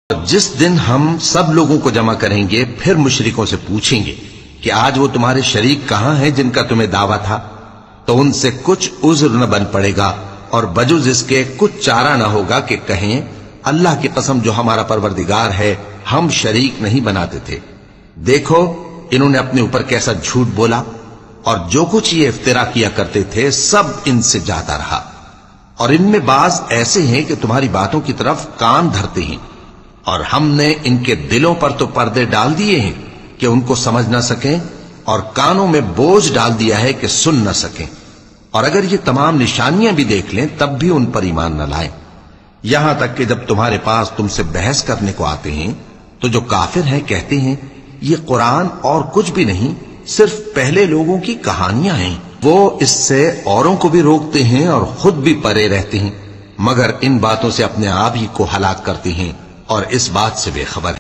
जिस दिन हम सब लोगों को जमा करेंगे फिर मुशरिकों से पूछेंगे कि आज वो तुम्हारे शरीक कहां हैं जिनका तुम्हें दावा था, तो उनसे कुछ उज्र न बन पड़ेगा और बजुज इसके कुछ चारा न होगा कि कहें अल्लाह की कसम जो हमारा परवरदिगार है, हम शरीक नहीं बनाते थे। देखो इन्होंने अपने ऊपर कैसा झूठ बोला और जो कुछ ये इफ्तिरा किया करते थे सब इनसे जाता रहा। और इनमें बाज ऐसे हैं कि तुम्हारी बातों की तरफ कान धरते हैं, और हमने इनके दिलों पर तो पर्दे डाल दिए हैं कि उनको समझ न सकें, और कानों में बोझ डाल दिया है कि सुन न सकें। और अगर ये तमाम निशानियां भी देख लें तब भी उन पर ईमान न लाएं। यहां तक कि जब तुम्हारे पास तुमसे बहस करने को आते हैं तो जो काफिर हैं कहते हैं ये कुरान और कुछ भी नहीं, सिर्फ पहले लोगों की कहानियां हैं। वो इससे औरों को भी रोकते हैं और खुद भी परे रहते हैं, मगर इन बातों से अपने आप ही को हलाक करते हैं और इस बात से बेखबर हैं।